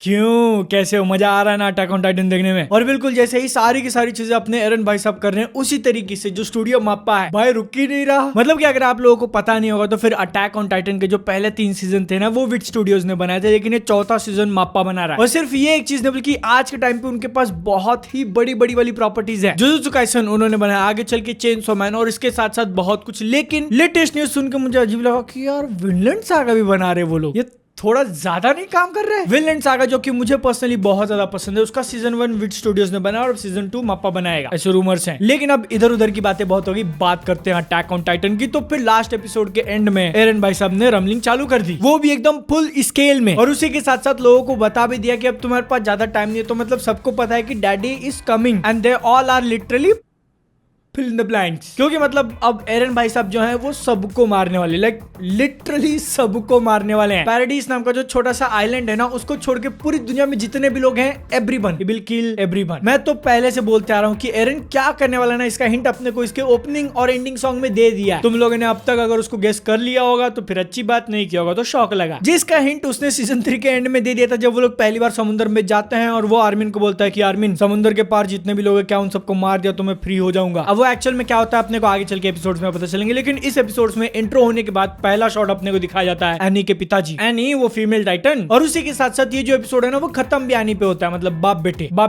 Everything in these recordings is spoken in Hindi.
क्यों, कैसे हो? मजा आ रहा है ना अटैक ऑन टाइटन देखने में? और बिल्कुल जैसे ही सारी की सारी चीजें अपने एरन भाई साहब कर रहे हैं, उसी तरीके से जो स्टूडियो माप्पा है भाई रुक ही नहीं रहा। मतलब कि अगर आप लोगों को पता नहीं होगा तो फिर अटैक ऑन टाइटन के जो पहले 3 सीजन थे ना, वो विट स्टूडियोज ने बनाए थे, लेकिन ये 4था सीजन माप्पा बना रहा है। और सिर्फ ये एक चीज नहीं, बल्कि आज के टाइम पे उनके पास बहुत ही बड़ी बड़ी वाली प्रॉपर्टीज है। जुजुत्सु काइसन उन्होंने बनाया, आगे चल के चेनसो मैन, और इसके साथ साथ बहुत कुछ। लेकिन लेटेस्ट न्यूज सुन के मुझे अजीब लगा कि यार विनलैंड सागा भी बना रहे वो लोग, ये थोड़ा ज्यादा नहीं काम कर रहे हैं? विनलैंड सागा जो कि मुझे पर्सनली बहुत ज्यादा पसंद है, उसका सीजन 1 विट स्टूडियोज ने बनाया और सीजन 2 माप्पा बनाएगा, ऐसे रूमर्स हैं। लेकिन अब इधर उधर की बातें बहुत होगी, बात करते हैं अटैक ऑन टाइटन की। तो फिर लास्ट एपिसोड के एंड में एरन भाई साहब ने रमलिंग चालू कर दी, वो भी एकदम फुल स्केल में, और उसी के साथ साथ लोगों को बता भी दिया कि अब तुम्हारे पास ज्यादा टाइम नहीं है। तो मतलब सबको पता है कि daddy is coming and they all are literally fill in the blanks, क्योंकि मतलब अब एरन भाई साहब जो हैं वो सबको मारने वाले, लाइक लिटरली सबको मारने वाले हैं। पैराडाइस नाम का जो छोटा सा आइलैंड है ना, उसको छोड़ के पूरी दुनिया में जितने भी लोग हैं, everyone he will kill everyone. मैं तो पहले से बोलते आ रहा हूँ कि एरन क्या करने वाला ना, इसका हिंट अपने को इसके ओपनिंग और एंडिंग सॉन्ग में दे दिया है। तुम लोगों ने अब तक अगर उसको गेस कर लिया होगा तो फिर अच्छी बात, नहीं किया होगा तो शौक लगा। जिसका हिंट उसने सीजन 3 के एंड में दे दिया था, जब वो लोग पहली बार समुद्र में जाते हैं और वो आर्मिन को बोलता है कि आर्मिन, समुद्र के पार जितने भी लोग हैं, क्या उन सबको मार दिया तो मैं फ्री हो जाऊंगा। अब वो एक्चुअल में क्या होता है अपने को आगे चल के एपिसोड्स में पता चलेंगे। लेकिन इस एपिसोड्स में इंट्रो होने के बाद पहला शॉट अपने को दिखाया जाता है एनी के पिताजी, एनी वो फीमेल टाइटन। और उसी के साथ साथ ये जो एपिसोड है ना, वो खत्म भी एनी पे होता है, मतलब बाप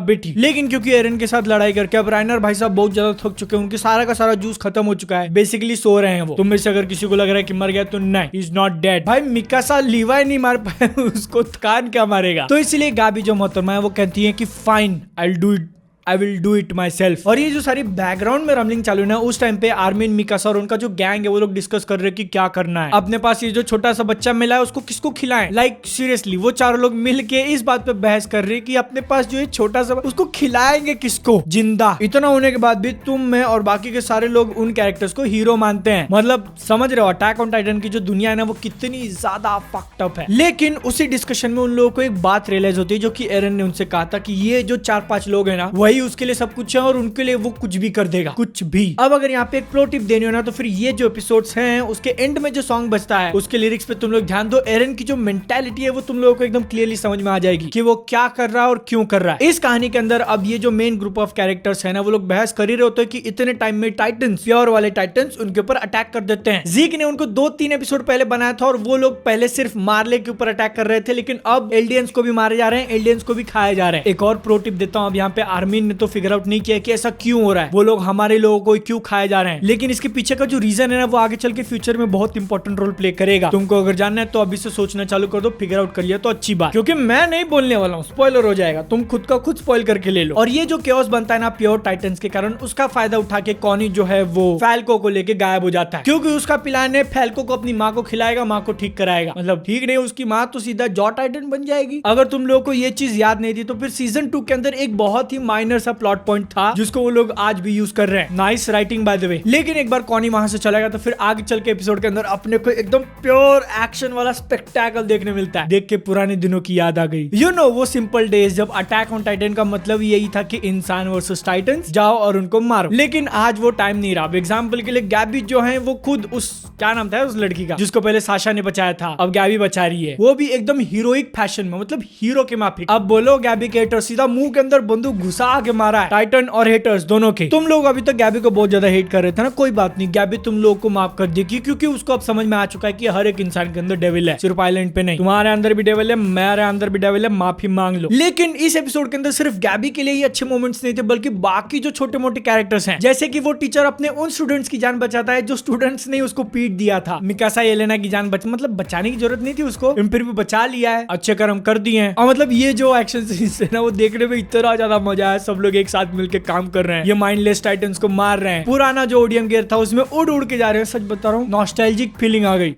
बेटी। लेकिन क्योंकि एरन के साथ लड़ाई करके अब राइनर भाई साहब बहुत ज्यादा थक चुके हैं, उनके सारा का सारा जूस खत्म हो चुका है, बेसिकली सो रहे हैं वो। तुम में से अगर किसी को लग रहा है कि मर गया तो नहीं, इज नॉट डेड। भाई मिकासा लीवाई नहीं मार पाए उसको कान क्या मारेगा? तो इसलिए गाबी जो मोहतरमा है वो कहती है कि fine, I will do it my self. और ये जो सारी बैकग्राउंड में रमलिंग चालू है ना, उस टाइम पे आर्मिन, मिकासा और उनका जो गैंग है वो लोग डिस्कस कर रहे हैं कि क्या करना है। अपने पास ये जो छोटा सा बच्चा मिला है उसको किसको खिलाएं, लाइक सीरियसली वो चारों लोग मिल के इस बात पे बहस कर रहे हैं कि अपने पास जो ये छोटा सा उसको खिलाएंगे किसको जिंदा। इतना होने के बाद भी तुम, मैं और बाकी के सारे लोग उन कैरेक्टर्स को हीरो मानते हैं। मतलब समझ रहे हो अटैक ऑन टाइटन की जो दुनिया है ना, वो कितनी ज्यादा फक्ड अप है। लेकिन उसी डिस्कशन में उन लोगों को एक बात रियलाइज होती है, जो कि एरन ने उनसे कहा था कि ये जो 4-5 लोग हैं ना, वही उसके लिए सब कुछ है और उनके लिए वो कुछ भी कर देगा, कुछ भी। अब अगर यहाँ पे एक प्रो टिप देनी हो ना, तो फिर ये जो एपिसोड्स हैं उसके एंड में जो सॉन्ग बजता है उसके लिरिक्स पे तुम लोग ध्यान दो। एरन की जो मेंटालिटी है वो तुम लोगों को एकदम क्लियरली समझ में आ जाएगी कि वो क्या कर रहा है और क्यों कर रहा है। इस कहानी के अंदर अब ये जो मेन ग्रुप ऑफ कैरेक्टर्स है ना, वो लोग बहस कर ही रहे होते हैं कि इतने टाइम में टाइटन्स, प्योर वाले टाइटन्स, उनके ऊपर अटैक कर देते हैं। जीक ने उनको 2-3 एपिसोड पहले बनाया था और वो लोग पहले सिर्फ मार्ले के ऊपर अटैक कर रहे थे, लेकिन अब एल्डियंस को भी मारे जा रहे हैं, एल्डियंस को भी खाए जा रहे हैं। एक और प्रो टिप देता हूं, अब यहाँ पे आर्मिन ने तो फिगर आउट नहीं किया कि ऐसा क्यों हो रहा है, वो लोग हमारे लोगों को क्यों खाए जा रहे हैं, लेकिन इसके पीछे का जो रीजन है ना, वो आगे चल के फ्यूचर में बहुत इंपॉर्टेंट रोल प्ले करेगा। तुमको अगर जानना है तो अभी से सोचना चालू कर दो, फिगर आउट कर लिया तो अच्छी बात, क्योंकि मैं नहीं बोलने वाला हूँ, स्पॉइलर हो जाएगा, तुम खुद का खुद स्पॉइल करके ले लो। और ये जो केओस बनता है ना प्योर टाइटन्स के कारण, उसका फायदा उठा के कॉनी जो है वो फैल्को को लेके गायब हो जाता है, क्योंकि उसका प्लान है फैल्को को अपनी माँ को खिलाएगा, माँ को ठीक कराएगा। मतलब ठीक नहीं, उसकी माँ तो सीधा जॉ टाइटन बन जाएगी। अगर तुम लोगों को ये चीज याद नहीं थी तो फिर सीजन 2 के अंदर एक बहुत ही माइनर सा प्लॉट पॉइंट था जिसको वो लोग आज भी यूज कर रहे हैं। Nice writing by the way. लेकिन एक बार कॉनी वहां से चला गया तो फिर आगे चल के एपिसोड के अंदर अपने को एकदम प्योर एक्शन वाला स्पेक्टेकल देखने मिलता है। देख के पुराने दिनों की याद आ गई। यू नो वो सिंपल डेज जब अटैक ऑन टाइटन का मतलब यही था कि इंसान वर्सेस टाइटन्स, जाओ और उनको मारो। लेकिन आज वो टाइम नहीं रहा। अब एग्जांपल के लिए गैबी जो है वो खुद उस, क्या नाम था उस लड़की का जिसको पहले साशा ने बचाया था, अब गैबी बचा रही है, वो भी एकदम हीरोइक फैशन में, मतलब हीरो के माफिक। अब बोलो गैबी के हेटर्स सीधा मुंह के अंदर बंदूक घुसा के मारा है, टाइटन और हेटर्स दोनों के। तुम लोग अभी तक गैबी को बहुत ज्यादा हेट कर रहे थे ना, कोई बात नहीं, गैबी तुम लोगों को माफ कर देगी, क्योंकि उसको अब समझ में आ चुका है कि हर एक इंसान के अंदर डेविल है, सिर्फ आइलैंड पे नहीं। तुम्हारे अंदर भी डेविल है, मेरे अंदर भी डेविल है, माफी मांग लो। लेकिन इस एपिसोड के अंदर सिर्फ गैबी के लिए ही अच्छे मोमेंट्स नहीं थे, बल्कि बाकी जो छोटे मोटे कैरेक्टर्स हैं, जैसे कि वो टीचर अपने उन स्टूडेंट्स की जान बचाता है जो स्टूडेंट्स ने उसको पीट दिया था। मिकासा येलेना की जान मतलब बचाने की जरूरत नहीं थी उसको, फिर भी बचा लिया है, अच्छे कर्म कर दिए हैं। और मतलब ये जो एक्शन सीन्स है ना, वो देखने में इतना ज्यादा मजा है, सब लोग एक साथ मिलकर काम कर रहे हैं, ये माइंडलेस टाइटन्स को मार रहे हैं। पुराना जो ओडियम गियर था उसमें उड़ उड़ के जा रहे हैं, सच बता रहा हूँ नॉस्टैल्जिक फीलिंग आ गई।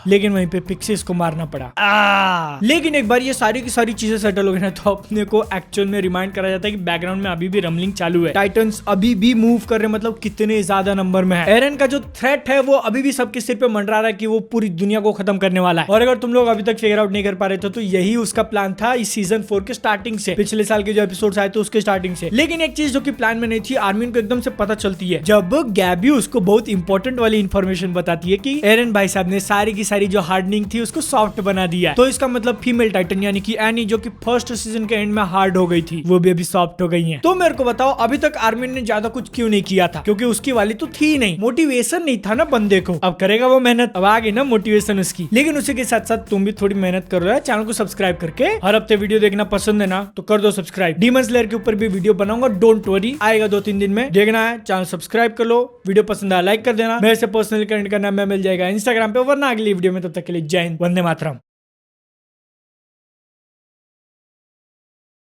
लेकिन वहीं पे पिक्सेस को मारना पड़ा। लेकिन एक बार ये सारी की सारी चीजें सेटल हो गई ना, तो अपने को एक्चुअल में रिमाइंड करा जाता है कि बैकग्राउंड में अभी भी रमलिंग चालू है, टाइटन्स अभी भी मूव कर रहे हैं, मतलब कितने ज्यादा नंबर में है। एरन का जो थ्रेट है वो अभी भी सबके सिर पे मंडरा रहा है कि वो पूरी दुनिया को खत्म करने वाला है। और अगर तुम लोग अभी तक फिगर आउट नहीं कर पा रहे थे तो यही उसका प्लान था इस सीजन 4 के स्टार्टिंग से, पिछले साल के जो एपिसोड्स आए थे उसके स्टार्टिंग से। लेकिन एक चीज जो कि प्लान में नहीं थी, आर्मिन को एकदम से पता चलती है जब गैबी उसको बहुत इंपॉर्टेंट वाली इंफॉर्मेशन बताती है कि एरन भाई साहब ने सारी की सारी जो हार्डनिंग थी उसको सॉफ्ट बना दिया। तो इसका मतलब फीमेल टाइटन यानी कि एनी जो कि फर्स्ट सीजन के एंड में हार्ड हो गई थी वो भी अभी सॉफ्ट हो गई है। तो मेरे को बताओ अभी तक आर्मिन ने ज्यादा कुछ क्यों नहीं किया था? क्योंकि उसकी वाली तो थी नहीं, मोटिवेशन नहीं था ना बंदे को। अब करेगा वो मेहनत, अब आ गई ना मोटिवेशन उसकी। लेकिन उसी के साथ साथ तुम भी थोड़ी मेहनत कर रहे हो, चैनल को सब्सक्राइब करके। हर हफ्ते वीडियो देखना पसंद है ना तो कर दो सब्सक्राइब। डीमन स्लेयर के ऊपर भी वीडियो बनाऊंगा, डोंट वरी, आएगा 2-3 दिन में। देखना है चैनल सब्सक्राइब कर लो, वीडियो पसंद आया लाइक कर देना। मेरे से पर्सनली कनेक्ट करना मैं मिल जाएगा इंस्टाग्राम पे, वरना अगली वीडियो में। तब तक के लिए जय हिंद, वंदे मातरम।